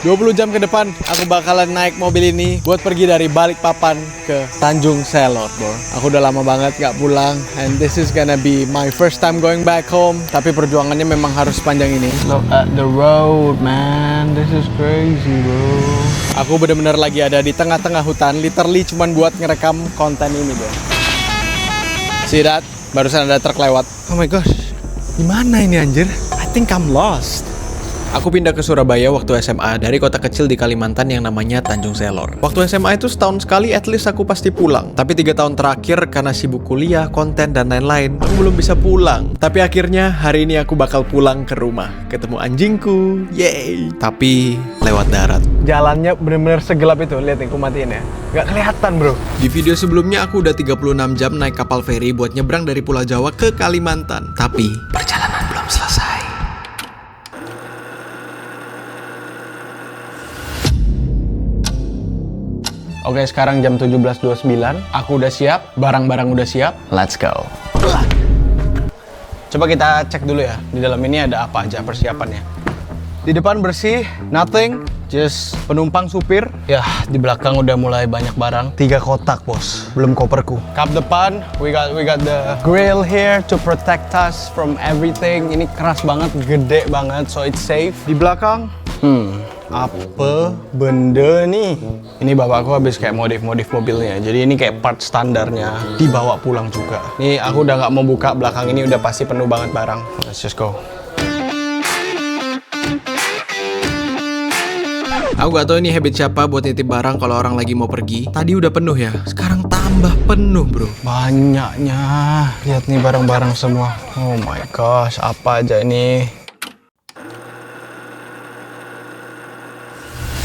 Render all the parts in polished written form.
20 jam ke depan aku bakalan naik mobil ini buat pergi dari Balikpapan ke Tanjung Selor, bro. Aku udah lama banget gak pulang, and this is gonna be my first time going back home. Tapi perjuangannya memang harus sepanjang ini. Look at the road, man. This is crazy, bro. Aku bener-bener lagi ada di tengah-tengah hutan, literally cuman buat ngerekam konten ini, bro. See that? Barusan ada truk lewat. Oh my gosh, gimana ini anjir? I think I'm lost. Aku pindah ke Surabaya waktu SMA dari kota kecil di Kalimantan yang namanya Tanjung Selor. Waktu SMA itu setahun sekali at least aku pasti pulang. Tapi 3 tahun terakhir karena sibuk kuliah, konten, dan lain-lain, aku belum bisa pulang. Tapi akhirnya hari ini aku bakal pulang ke rumah. Ketemu anjingku, yeay. Tapi lewat darat. Jalannya bener-bener segelap itu, lihat nih, aku matiin ya. Gak kelihatan, bro. Di video sebelumnya aku udah 36 jam naik kapal feri buat nyebrang dari Pulau Jawa ke Kalimantan. Tapi perjalanan belum selesai. Oke, sekarang jam 17.29. Aku udah siap, barang-barang udah siap. Let's go. Coba kita cek dulu ya, di dalam ini ada apa aja persiapannya. Di depan bersih, nothing, just penumpang, supir. Ya, di belakang udah mulai banyak barang. 3 kotak, bos. Belum koperku. Kap depan, we got the grill here to protect us from everything. Ini keras banget, gede banget, so it's safe. Di belakang, apa benda nih? Ini bapakku habis kayak modif-modif mobilnya. Jadi ini kayak part standarnya dibawa pulang juga. Nih aku udah nggak mau buka belakang ini, udah pasti penuh banget barang. Let's just go. Aku gak tahu ini habit siapa buat nitip barang kalau orang lagi mau pergi. Tadi udah penuh ya, sekarang tambah penuh, bro. Banyaknya. Lihat nih barang-barang semua. Oh my gosh, apa aja ini?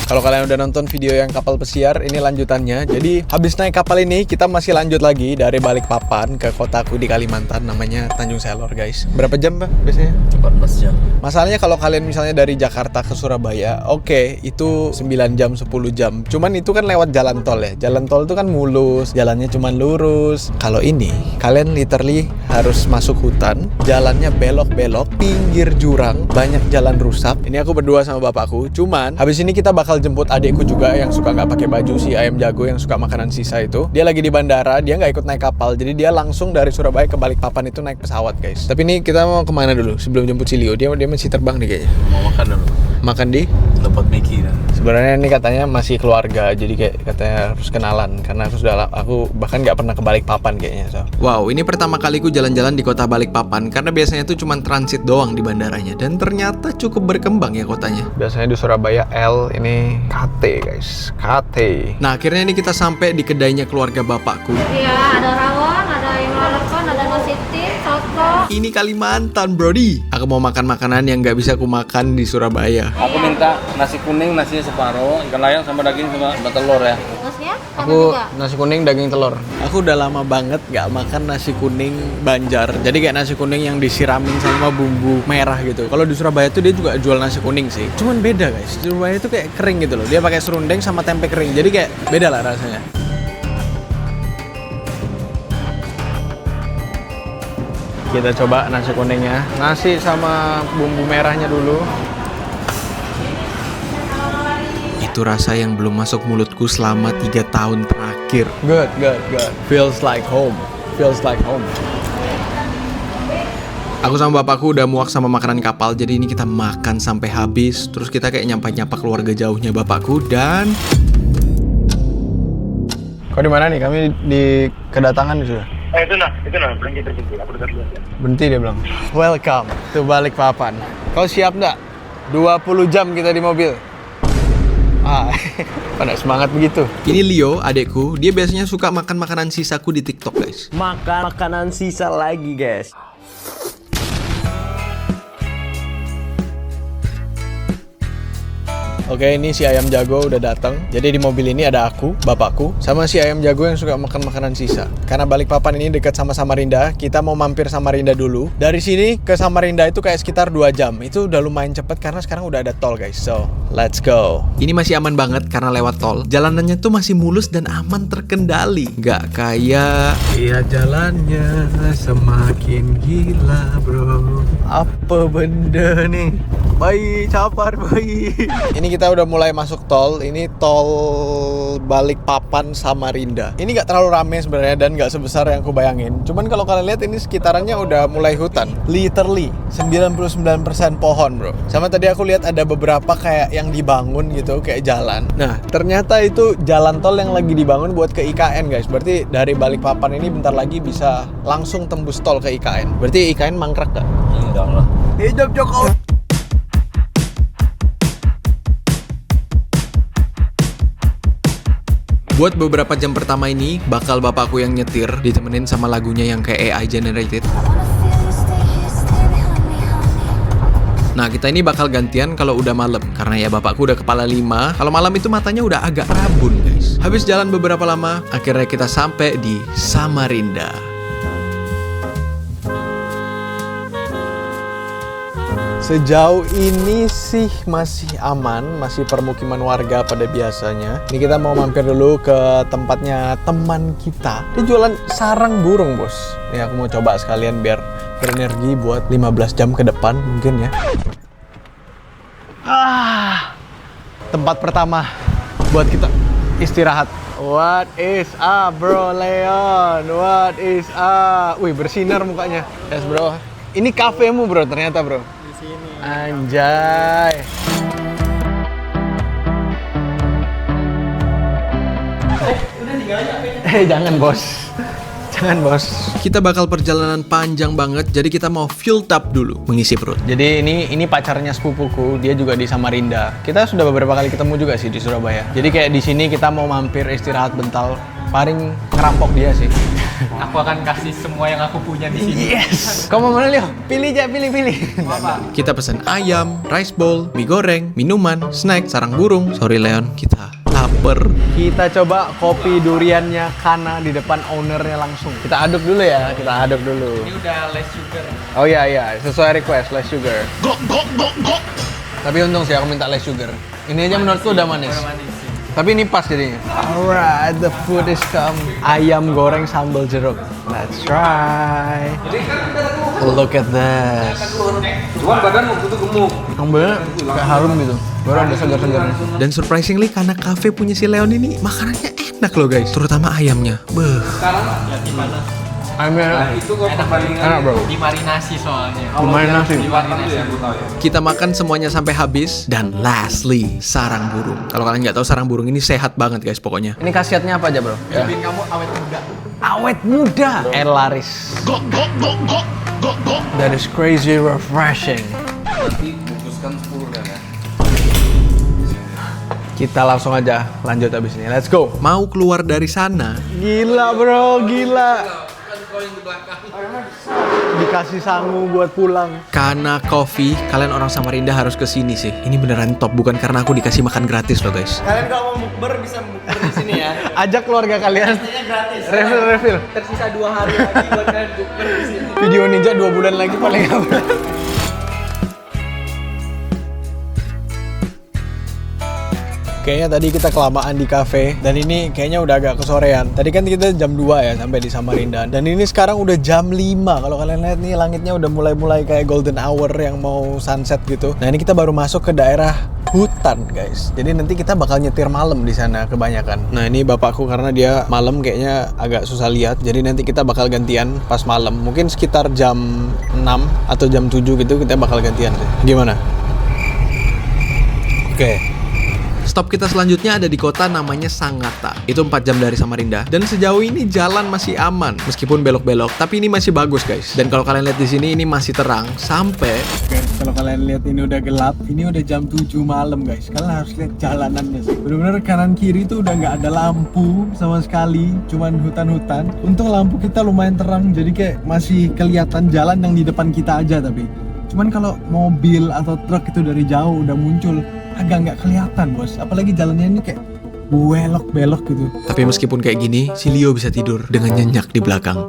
Kalau kalian udah nonton video yang kapal pesiar, ini lanjutannya. Jadi habis naik kapal ini, kita masih lanjut lagi dari Balikpapan ke kotaku di Kalimantan, namanya Tanjung Selor, guys. Berapa jam, Pak, biasanya? 14 jam. Masalahnya kalau kalian misalnya dari Jakarta ke Surabaya, oke, itu 9 jam, 10 jam. Cuman itu kan lewat jalan tol ya. Jalan tol itu kan mulus, jalannya cuman lurus. Kalau ini, kalian literally harus masuk hutan, jalannya belok-belok, pinggir jurang, banyak jalan rusak. Ini aku berdua sama bapakku. Cuman habis ini kita bakal jemput adikku juga yang suka nggak pakai baju, si ayam jago yang suka makanan sisa itu. Dia lagi di bandara, dia nggak ikut naik kapal, jadi dia langsung dari Surabaya ke Balikpapan itu naik pesawat, guys. Tapi ini kita mau kemana dulu sebelum jemput si Leo? Dia masih terbang nih kayaknya. Mau makan dulu. Makan di Tempat Mickey kan. Sebenarnya ini katanya masih keluarga, jadi kayak katanya harus kenalan karena aku bahkan nggak pernah ke Balikpapan kayaknya. So. Wow, ini pertama kaliku jalan-jalan di kota Balikpapan karena biasanya tuh cuma transit doang di bandaranya dan ternyata cukup berkembang ya kotanya. Biasanya di Surabaya L, ini KT, guys, KT. Nah, akhirnya ini kita sampai di kedainya keluarga bapakku. Iya, ada rawon, ada yang lalapan, ada nasi tim, soto. Ini Kalimantan, brody. Aku mau makan makanan yang nggak bisa aku makan di Surabaya. Aku minta nasi kuning, nasinya separuh, ikan layang sama daging sama telur ya. Nasinya? Ada Aku juga? nasi kuning daging telur. Aku udah lama banget gak makan nasi kuning Banjar. Jadi kayak nasi kuning yang disiramin sama bumbu merah gitu. Kalau di Surabaya tuh dia juga jual nasi kuning sih. Cuman beda, guys. Di Surabaya itu kayak kering gitu loh. Dia pakai serundeng sama tempe kering. Jadi kayak beda lah rasanya. Kita coba nasi kuningnya. Nasi sama bumbu merahnya dulu. Itu rasa yang belum masuk mulutku selama 3 tahun terakhir. Good. Feels like home. Aku sama bapakku udah muak sama makanan kapal, jadi ini kita makan sampai habis. Terus kita kayak nyapa-nyapa keluarga jauhnya bapakku dan... Kau di mana nih? Kami di kedatangan sudah. Itu nah, berhenti. Aku udah lihat. Berhenti dia bilang. Welcome to Balikpapan. Kau siap nggak? 20 jam kita di mobil. Pada semangat begitu. Ini Leo, adekku. Dia biasanya suka makan makanan sisaku di TikTok, guys. Makan makanan sisa lagi, guys. Oke, ini si ayam jago udah datang. Jadi di mobil ini ada aku, bapakku, sama si ayam jago yang suka makan makanan sisa. Karena Balikpapan ini dekat sama Samarinda, kita mau mampir Samarinda dulu. Dari sini ke Samarinda itu kayak sekitar 2 jam. Itu udah lumayan cepet karena sekarang udah ada tol, guys. So, let's go. Ini masih aman banget karena lewat tol. Jalanannya tuh masih mulus dan aman terkendali. Nggak kayak... Iya, jalannya semakin gila, bro. Apa benda nih? Bayi, sabar bayi. Ini kita udah mulai masuk tol. Ini tol Balikpapan Samarinda. Ini nggak terlalu rame sebenarnya dan nggak sebesar yang aku bayangin. Cuman kalau kalian lihat ini sekitarannya udah mulai hutan. Literally 99% pohon, bro. Sama tadi aku lihat ada beberapa kayak yang dibangun gitu, kayak jalan. Nah, ternyata itu jalan tol yang lagi dibangun buat ke IKN, guys. Berarti dari Balikpapan ini bentar lagi bisa langsung tembus tol ke IKN. Berarti IKN mangkrak gak? Enggak lah. Hidup Jokowi. Buat beberapa jam pertama ini, bakal bapakku yang nyetir, ditemenin sama lagunya yang kayak AI generated. Nah, kita ini bakal gantian kalau udah malam, karena ya bapakku udah kepala 5. Kalau malam itu matanya udah agak rabun, guys. Habis jalan beberapa lama, akhirnya kita sampai di Samarinda. Sejauh ini sih masih aman, masih permukiman warga pada biasanya. Ini kita mau mampir dulu ke tempatnya teman kita. Dia jualan sarang burung, bos. Nih aku mau coba sekalian biar berenergi buat 15 jam ke depan mungkin ya. Tempat pertama buat kita istirahat. What is up, bro Leon? What is up? Wih, bersinar mukanya. Yes, bro. Ini kafemu, bro, ternyata, bro. Anjay. Jangan bos. Jangan bos. Kita bakal perjalanan panjang banget, jadi kita mau fuel up dulu, mengisi perut. Jadi ini pacarnya sepupuku, dia juga di Samarinda. Kita sudah beberapa kali ketemu juga sih di Surabaya. Jadi kayak di sini kita mau mampir istirahat bentar, paling ngerampok dia sih. Aku akan kasih semua yang aku punya di sini. Yes. Kau mau mana, Leo? Pilih aja, pilih. Apa? Kita pesan ayam, rice bowl, mie goreng, minuman, snack, sarang burung. Sorry Leon, kita lapar. Kita coba kopi duriannya Kana di depan ownernya langsung. Kita aduk dulu ya, kita aduk dulu. Ini udah less sugar. Oh iya, sesuai request less sugar. Tapi untung sih aku minta less sugar. Ini aja menurutku udah manis. Tapi ini pas jadinya. Alright, the food is come. Ayam goreng sambal jeruk. Let's try. Look at this. Cuman badan waktu itu gemuk. Sambalnya kayak harum gitu. Baru ada segar-segarnya. Dan surprisingly karena cafe punya si Leon ini makanannya enak loh guys. Terutama ayamnya. Beuh. Sekarang Ya gimana? Ayamnya itu kok perbandingan enak bro. Dimarinasi soalnya. Dimarinasi. Dimakan tuh ya, aku tahu ya. Kita makan semuanya sampai habis. Dan lastly, sarang burung. Kalau kalian nggak tahu sarang burung ini sehat banget guys pokoknya. Ini khasiatnya apa aja bro? Bikin kamu awet muda. Awet muda. Laris. That is crazy refreshing. Nanti bungkuskan 10 kan ya. Kita langsung aja lanjut abis ini. Let's go. Mau keluar dari sana. Gila bro, gila. Dikasih sangu buat pulang. Kana Coffee, kalian orang Samarinda harus kesini sih. Ini beneran top, bukan karena aku dikasih makan gratis loh guys. Kalian kalau mau mukber bisa mukber di sini ya. Ajak keluarga kalian. Pastinya gratis. Refill. Tersisa 2 hari lagi buat kalian mukber di sini. Video ninja 2 bulan lagi paling apa? Kayaknya tadi kita kelamaan di cafe dan ini kayaknya udah agak kesorean. Tadi kan kita jam 2 ya sampai di Samarinda. Dan ini sekarang udah jam 5. Kalau kalian lihat nih langitnya udah mulai kayak golden hour yang mau sunset gitu. Nah, ini kita baru masuk ke daerah hutan, guys. Jadi nanti kita bakal nyetir malam di sana kebanyakan. Nah, ini bapakku karena dia malam kayaknya agak susah lihat. Jadi nanti kita bakal gantian pas malam. Mungkin sekitar jam 6 atau jam 7 gitu kita bakal gantian sih. Gimana? Oke. Stop kita selanjutnya ada di kota namanya Sangatta. Itu 4 jam dari Samarinda. Dan sejauh ini jalan masih aman. Meskipun belok-belok, tapi ini masih bagus guys. Dan kalau kalian lihat di sini ini masih terang. Sampai kalau kalian lihat ini udah gelap. Ini udah jam 7 malam guys. Kalian harus lihat jalanannya sih. Bener-bener kanan kiri tuh udah nggak ada lampu sama sekali. Cuman hutan-hutan. Untung lampu kita lumayan terang. Jadi kayak masih kelihatan jalan yang di depan kita aja tapi. Cuman kalau mobil atau truk itu dari jauh udah muncul, agak nggak kelihatan bos. Apalagi jalannya ini kayak belok-belok gitu. Tapi meskipun kayak gini, si Leo bisa tidur dengan nyenyak di belakang.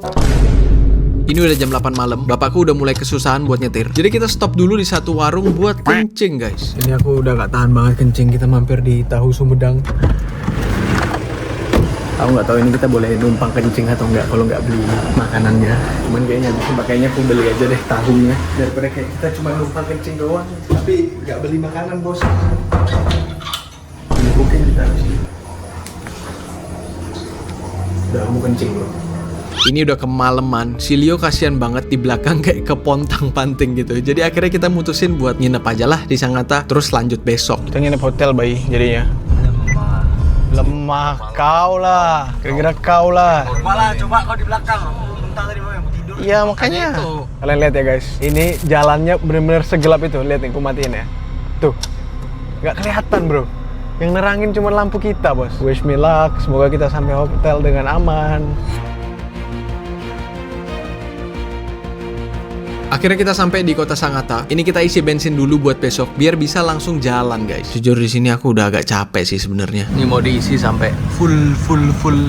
Ini udah jam 8 malam, bapakku udah mulai kesusahan buat nyetir. Jadi kita stop dulu di satu warung buat kencing guys. Ini aku udah gak tahan banget kencing, kita mampir di Tahu Sumedang. Aku nggak tahu ini kita boleh numpang kencing atau nggak kalau nggak beli makanannya. Cuman kayaknya aku beli aja deh tahunya daripada kayak kita cuma numpang kencing doang tapi nggak beli makanan bos. Ini booking kita harus. Udah mau kencing bro. Ini udah kemalaman, si Leo kasihan banget di belakang kayak kepontang-panting gitu. Jadi akhirnya kita mutusin buat nginep aja lah di Sangatta, terus lanjut besok. Kita nginep hotel bayi jadinya. Lemah kau lah, kira-kira kau lah. Malah coba kau di belakang. Entah tadi mau tidur. Iya makanya. Kalian lihat ya guys, ini jalannya bener-bener segelap itu. Lihat nih, aku matiin ya. Tuh, nggak kelihatan bro. Yang nerangin cuma lampu kita bos. Wish me luck, semoga kita sampai hotel dengan aman. Akhirnya kita sampai di kota Sangatta. Ini kita isi bensin dulu buat besok biar bisa langsung jalan guys. Jujur di sini aku udah agak capek sih sebenarnya. Ini mau diisi sampai full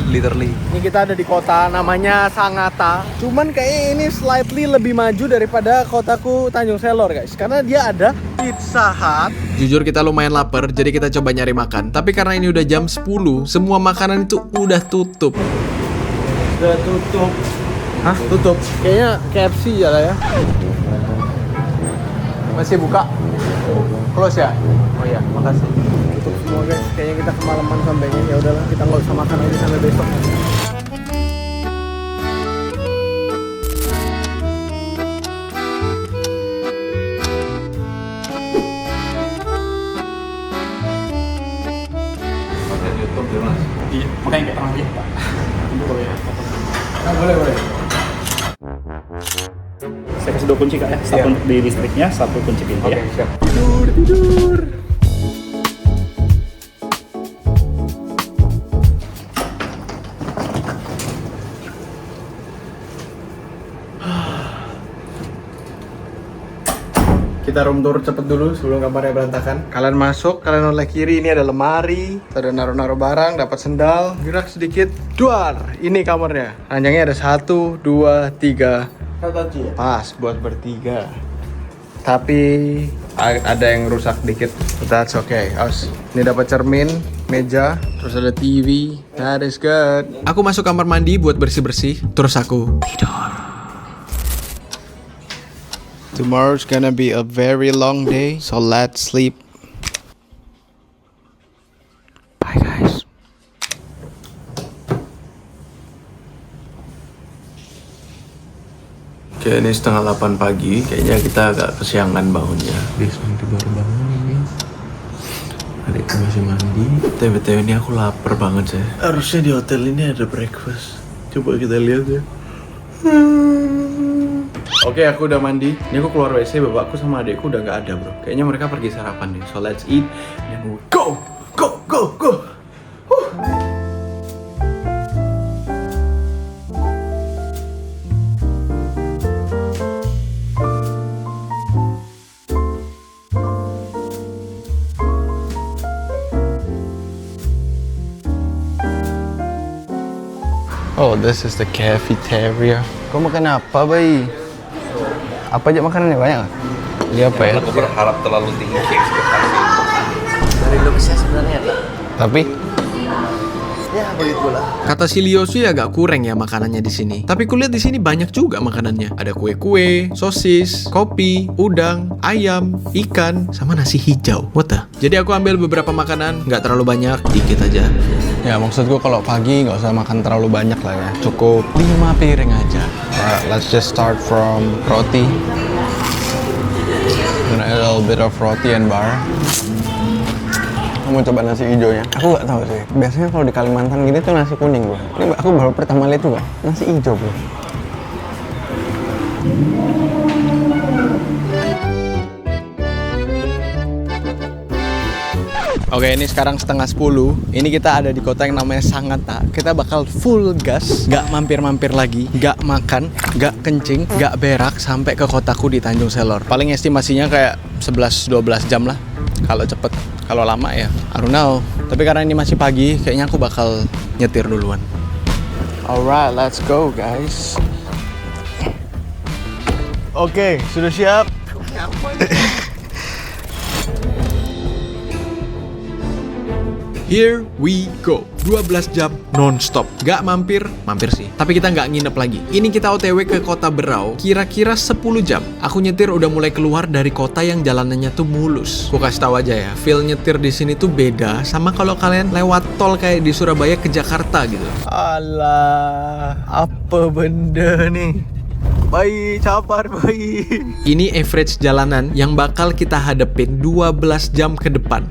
literally. Ini kita ada di kota namanya Sangatta. Cuman kayaknya ini slightly lebih maju daripada kotaku Tanjung Selor guys. Karena dia ada Pizza Hut. Jujur kita lumayan lapar, jadi kita coba nyari makan. Tapi karena ini udah jam 10, semua makanan itu udah tutup. Udah tutup. Hah? Tutup? Kayaknya KFC ya lah ya. Masih buka? Close ya? Oh iya, makasih. Tutup semua guys. Kayaknya kita kemalaman sampainya. Ya udahlah, kita nggak usah makan lagi sampai besok. YouTube ya mas. Iya, makanya kayak terang dia. Boleh. Saya kasih 2 kunci kak ya, satu untuk di listriknya, satu kunci pintu ya. Siap. Tidur. Kita room tour cepet dulu sebelum kamarnya berantakan. Kalian masuk, kalian oleh kiri, ini ada lemari, ada naruh-naruh barang, dapat sendal, gerak sedikit, duar. Ini kamarnya. Ranjangnya ada 1, 2, 3. Pas buat bertiga. Tapi ada yang rusak dikit. But that's okay. Ini dapat cermin, meja, terus ada TV. That is good. Aku masuk kamar mandi buat bersih-bersih, terus aku tidur. Tomorrow's gonna be a very long day, so let's sleep. Bye guys. Oke, ini setengah 8 pagi. Kayaknya kita agak kesiangan bangunnya. Dia baru bangun ini. Adikku masih mandi. TBTW ini aku lapar banget sih. Harusnya di hotel ini ada breakfast. Coba kita lihat ya. Oke, aku udah mandi. Ini aku keluar WC, bapakku sama adikku udah nggak ada bro. Kayaknya mereka pergi sarapan nih. So let's eat and then we go. Oh, this is the cafeteria. Kau makan apa, Bay? Apa aja makanannya banyak nggak? Ini apa ya? Aku berharap terlalu tinggi ekspektasi. Dari lulusnya sebenarnya lah. Tapi Ya begitulah. kata si Leo sih agak kurang ya makanannya di sini. Tapi kulihat di sini banyak juga makanannya. Ada kue-kue, sosis, kopi, udang, ayam, ikan, sama nasi hijau. What the? Jadi aku ambil beberapa makanan, nggak terlalu banyak, dikit aja. Ya maksudku kalau pagi nggak usah makan terlalu banyak lah ya. Cukup 5 piring aja. Let's just start from roti. Gonna add a little bit of roti and bar. Kamu coba nasi hijaunya. Aku nggak tahu sih. Biasanya kalau di Kalimantan gini tuh nasi kuning bro. Ini aku baru pertama lihat juga nasi hijau bro. Oke, ini sekarang setengah 10. Ini kita ada di kota yang namanya Sangatta. Kita bakal full gas, gak mampir-mampir lagi, gak makan, gak kencing, gak berak sampai ke kotaku di Tanjung Selor. Paling estimasinya kayak 11-12 jam lah. Kalau cepet, kalau lama ya I don't know. Tapi karena ini masih pagi, kayaknya aku bakal nyetir duluan. Alright, let's go guys. Oke, sudah siap? Here we go. 12 jam non-stop. Gak mampir sih. Tapi kita nggak nginep lagi. Ini kita OTW ke kota Berau. Kira-kira 10 jam. Aku nyetir udah mulai keluar dari kota yang jalanannya tuh mulus. Aku kasih tahu aja ya, feel nyetir di sini tuh beda sama kalau kalian lewat tol kayak di Surabaya ke Jakarta gitu. Alah, apa benda nih? Bayi, sabar bayi. Ini average jalanan yang bakal kita hadepin 12 jam ke depan.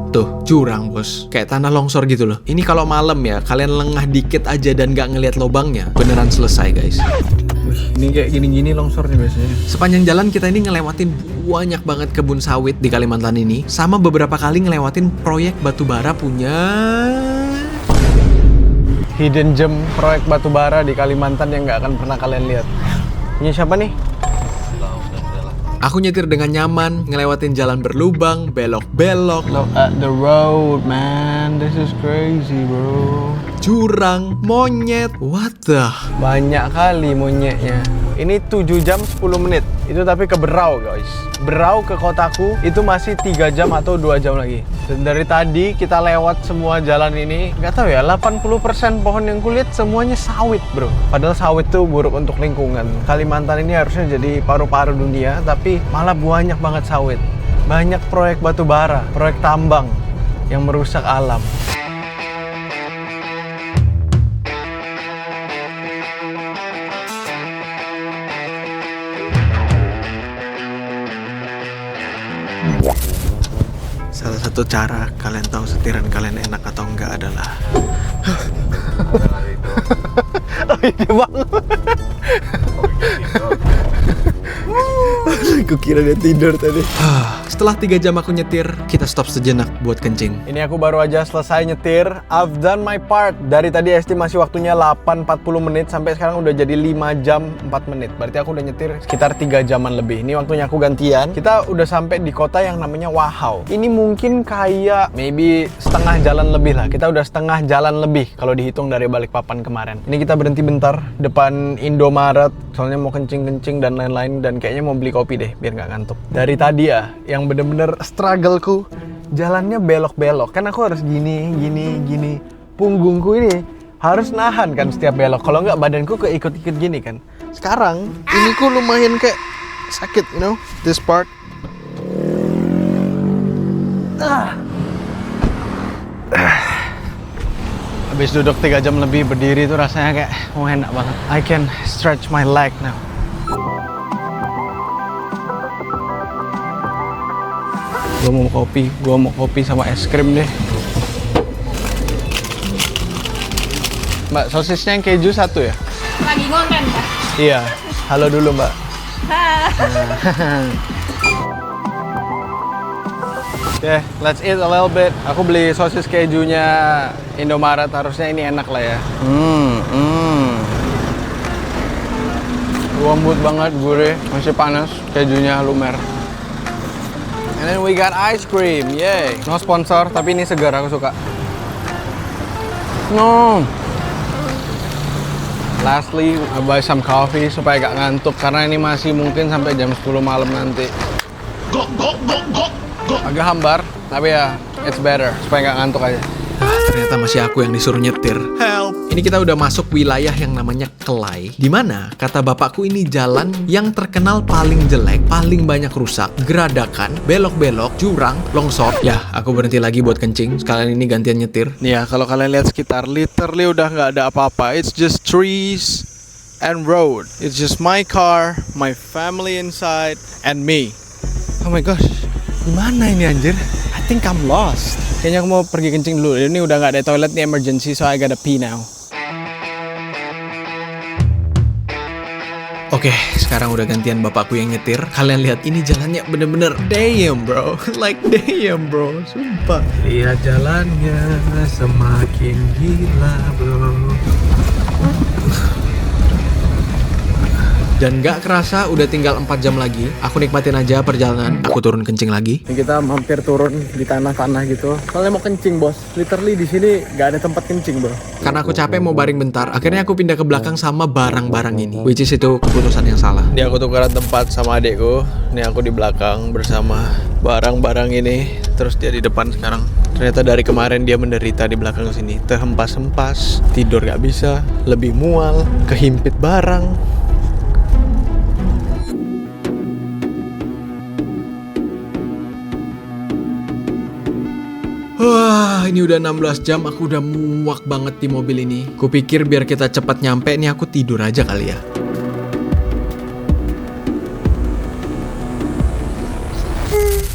Tuh, jurang bos. Kayak tanah longsor gitu loh. Ini kalau malam ya, kalian lengah dikit aja dan gak ngeliat lubangnya, beneran selesai guys. Ini kayak gini-gini longsornya biasanya. Sepanjang jalan kita ini ngelewatin banyak banget kebun sawit di Kalimantan ini. Sama beberapa kali ngelewatin proyek batubara punya... Hidden gem proyek batubara di Kalimantan yang nggak akan pernah kalian lihat. Ini siapa nih? Aku nyetir dengan nyaman, ngelewatin jalan berlubang, belok-belok. Look at the road, man. This is crazy, bro. Jurang, monyet, what the? Banyak kali monyetnya. Ini 7 jam 10 menit. Itu tapi ke Berau, guys. Berau ke kotaku itu masih 3 jam atau 2 jam lagi. Dan dari tadi kita lewat semua jalan ini, nggak tahu ya, 80% pohon yang kulihat semuanya sawit, bro. Padahal sawit tuh buruk untuk lingkungan. Kalimantan ini harusnya jadi paru-paru dunia, tapi malah banyak banget sawit. Banyak proyek batu bara, proyek tambang yang merusak alam. Salah satu cara kalian tahu setiran kalian enak atau enggak adalah Oh iya bang. Aku kira dia tidur tadi. Setelah 3 jam aku nyetir, kita stop sejenak buat kencing. Ini aku baru aja selesai nyetir. I've done my part. Dari tadi estimasi waktunya 8.40 menit sampai sekarang udah jadi 5 jam 4 menit. Berarti aku udah nyetir sekitar 3 jaman lebih. Ini waktunya aku gantian. Kita udah sampai di kota yang namanya Wahau. Ini mungkin kayak maybe setengah jalan lebih lah. Kita udah setengah jalan lebih kalau dihitung dari Balikpapan kemarin. Ini kita berhenti bentar depan Indomaret. Soalnya mau kencing-kencing dan lain-lain. Dan kayaknya mau beli kopi deh biar nggak ngantuk. Dari tadi ya, yang bener-bener struggleku, jalannya belok-belok. Kan aku harus gini. Punggungku ini harus nahan kan setiap belok. Kalau nggak badanku keikut-ikut gini kan. Sekarang ini ku lumayan kayak sakit, you know, this part. Habis duduk 3 jam lebih berdiri itu rasanya kayak enak banget. I can stretch my leg now. Gua mau kopi sama es krim deh. Mbak, sosisnya yang keju 1 ya? Lagi ngonten, Pak. Iya. Halo dulu, Mbak. Oke, let's eat a little bit. Aku beli sosis kejunya Indomaret, harusnya ini enak lah ya. Lembut banget, gurih, masih panas, kejunya lumer. And then we got ice cream, yay. No sponsor, tapi ini segar, aku suka. No. Lastly, I buy some coffee supaya gak ngantuk, karena ini masih mungkin sampai jam 10 malam nanti. Agak hambar, tapi ya it's better, supaya gak ngantuk aja. Ternyata masih aku yang disuruh nyetir. Help! Ini kita udah masuk wilayah yang namanya Kelai, dimana kata bapakku ini jalan yang terkenal paling jelek, paling banyak rusak, geradakan, belok-belok, jurang, longsor. Ya, aku berhenti lagi buat kencing. Sekalian ini gantian nyetir. Nih ya, kalau kalian lihat sekitar, literally udah nggak ada apa-apa. It's just trees and road. It's just my car, my family inside, and me. Oh my gosh, gimana ini anjir? I think I'm lost. Kayaknya aku mau pergi kencing dulu. Ini udah nggak ada toilet nih, emergency, so I gotta pee now. Oke, sekarang udah gantian bapakku yang nyetir. Kalian lihat ini jalannya bener-bener damn bro. Like damn bro, sumpah. Lihat jalannya semakin gila bro. Dan gak kerasa udah tinggal 4 jam lagi. Aku nikmatin aja perjalanan. Aku turun kencing lagi. Ini kita hampir turun di tanah-tanah gitu. Soalnya mau kencing bos. Literally di sini gak ada tempat kencing bro. Karena aku capek mau baring bentar, akhirnya aku pindah ke belakang sama barang-barang ini. Which is itu keputusan yang salah. Ini aku tukeran tempat sama adekku. Ini aku di belakang bersama barang-barang ini. Terus dia di depan sekarang. Ternyata dari kemarin dia menderita di belakang sini. Terhempas-hempas, tidur gak bisa, lebih mual, kehimpit barang. Wah, ini udah 16 jam, aku udah muak banget di mobil ini. Kupikir biar kita cepat nyampe, nih aku tidur aja kali ya.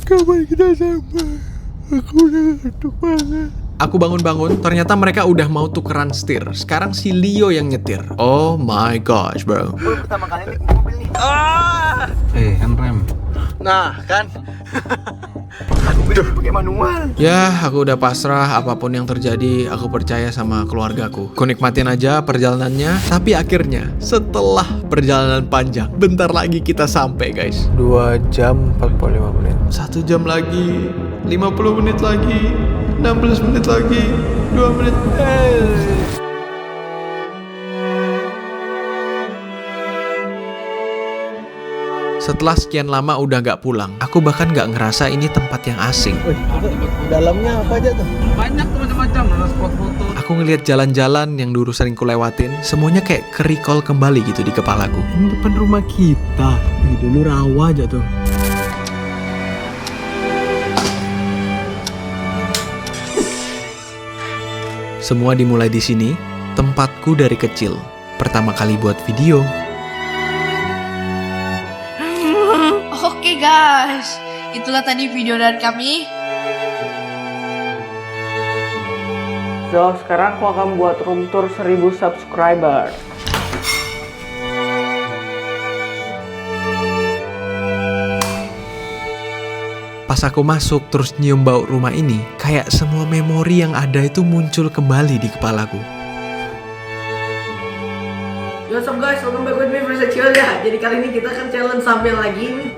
Kapan kita sampai? Aku udah ngantuk banget. Aku bangun-bangun, ternyata mereka udah mau tukeran setir. Sekarang si Leo yang nyetir. Oh my gosh, bro. Pertama kali nih mobil nih. Kan rem. Nah, kan? Aku pakai manual. Ya, aku udah pasrah. Apapun yang terjadi, aku percaya sama keluargaku. Aku nikmatin aja perjalanannya. Tapi akhirnya, setelah perjalanan panjang, bentar lagi kita sampai, guys. 2 jam 45 menit. 1 jam lagi, 50 menit lagi, 16 menit lagi, 2 menit. Setelah sekian lama udah gak pulang, aku bahkan gak ngerasa ini tempat yang asing. Dalamnya apa aja tuh? Banyak tuh macam-macam, ada spot foto. Aku ngelihat jalan-jalan yang dulu sering kulewatin, semuanya kayak ke-recall kembali gitu di kepalaku. Ini depan rumah kita. Ini dulu rawa aja tuh. Semua dimulai di sini, tempatku dari kecil. Pertama kali buat video. Oke guys, itulah tadi video dari kami. So, sekarang aku akan buat room tour 1000 subscriber. Pas aku masuk terus nyium bau rumah ini, kayak semua memori yang ada itu muncul kembali di kepalaku. Yo, what's up guys, welcome back with me for Sexual ya. Jadi kali ini kita akan challenge sambil lagi nih.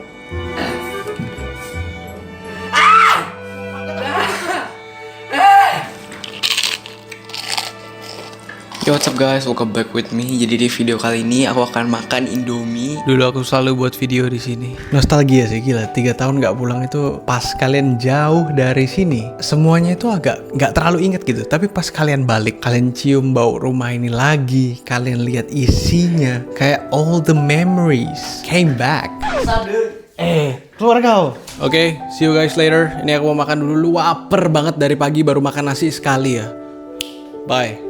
Yo, what's up guys, welcome back with me. Jadi di video kali ini aku akan makan Indomie. Dulu aku selalu buat video di sini. Nostalgia sih, gila. 3 tahun nggak pulang itu pas kalian jauh dari sini. Semuanya itu agak nggak terlalu inget gitu. Tapi pas kalian balik, kalian cium bau rumah ini lagi, kalian lihat isinya, kayak all the memories came back. Keluar kau. Oke, see you guys later. Ini aku mau makan dulu. Lapar banget dari pagi baru makan nasi sekali ya. Bye.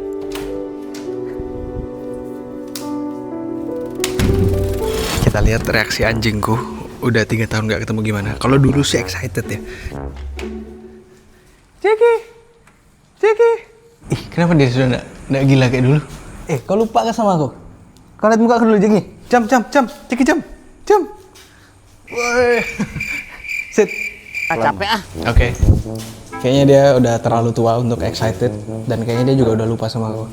Kita lihat reaksi anjingku. Udah 3 tahun gak ketemu gimana. Kalau dulu sih excited ya. Ciki. Ih, kenapa dia sudah gak gila kayak dulu? Kau lupa gak sama aku? Kau lihat muka aku dulu, Ciki. Jam. Ciki, jam. Woi. Sit. Capek ah. Oke. Kayaknya dia udah terlalu tua untuk excited. Dan kayaknya dia juga udah lupa sama aku.